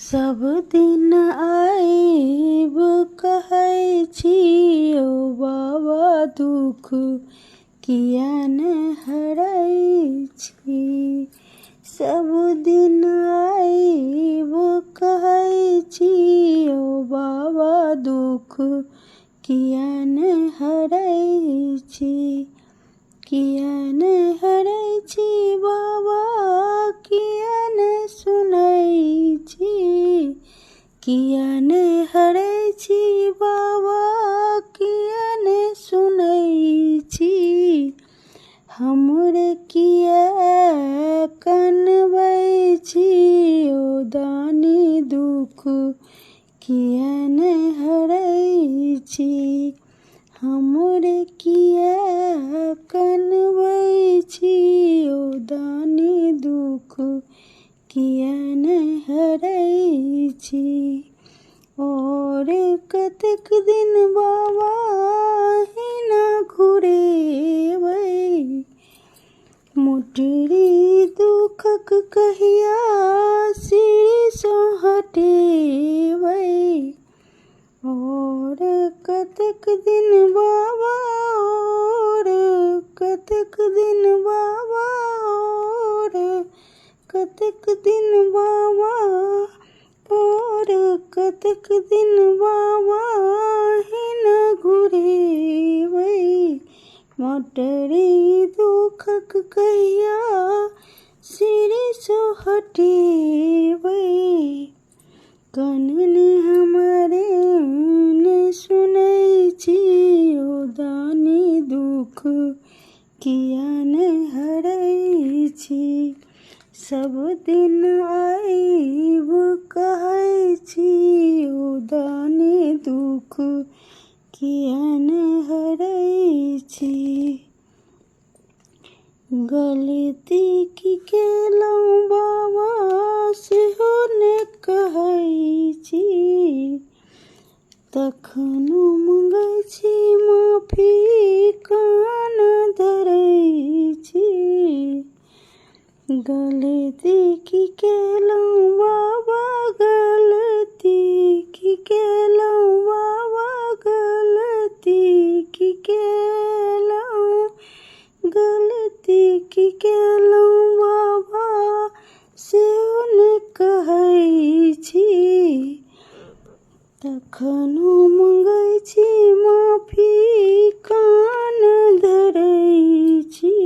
सब दिन आइब कहै छी ओ बाबा, दुख किया ने हरै छी। सब दिन आइब कहै छी ओ बाबा, दुख किया ने हरै छी। किया ने हरै छी बाबा, किया ने सुनै छी। किया ने हरै छी बाबा, किया ने सुनै छी। हमरे किया कनबै छी ओ दानी, दुख किया ने हरै छी। हमरे किया कनबै छी ओ दानी, दुख किया ने हरै छी। और कतेक दिन बाबा हिना घुरेबै, मोटरी दुखक कहिया सिरसँ हटेबै। और कतेक दिन बाबा, और कतेक दिन बाबा, और कतेक दिन बाबा, और कतेक दिन बाबा हिना घुरेबै, मोटरी दुखक कहिया सिरसँ हटेबै। कनने हमरे ने सुनै छी ओ दानी, दुख किया ने हरै छी। सब दिन आइब कहै छी ओ दानी, दुख किया ने हरै छी। गलती की केलहुँ बाबा सेहो ने कहै छी। तखनो मंगै छी माफी, कान धरै छी। गलती की केलहुँ बाबा, गलती की केलहुँ बाबा, गलती की केलहुँ, गलती की केलहुँ बाबा सेहो ने कहै छी। तखनो मंगै छी माफी, कान धरै छी।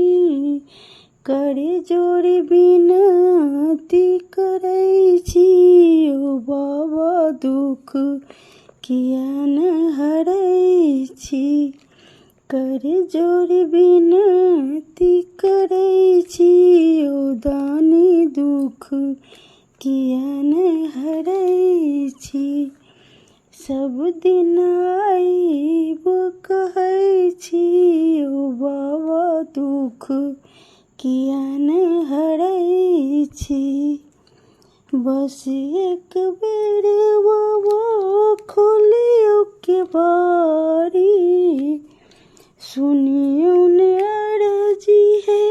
करे जोड़ी विनती करै छी ओ बाबा, दुख किया ने हरै छी। करे जोड़ी विनती करै छी ओ दानी, दुख किया ने हरै छी। सब दिन आइब कहै छी ओ बाबा, दुख किया ने हरै छी। बस एक बेर बाबा खोलियौ केवारी, सुनियौ ने अर्जी हे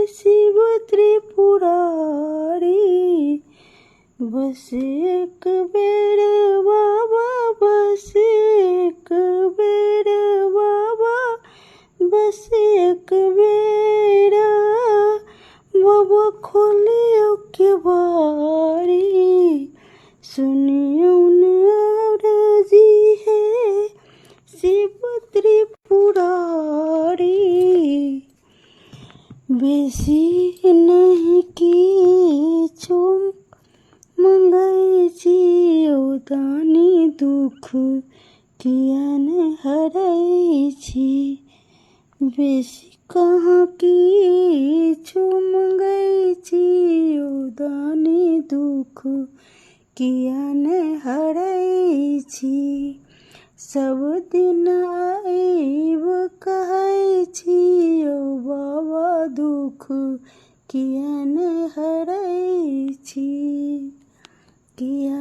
शिव त्रिपुरारी। बस एक बेर बाबा, बस एक बेर बाबा, बस एक बेर बाबा खोलियौ केवारी। सुनियौ ने अर्जी हे शिव त्रिपुरारी। बेसी नहीं किछु मंगै छी ओ दानी, दुख किया ने हरै छी। बेसी कहाँ किछु मंगै छी ओ दानी, दुख किया ने हरै छी। सब दिन आइब कहै छी ओ बाबा, दुख किया ने हरै छी। किया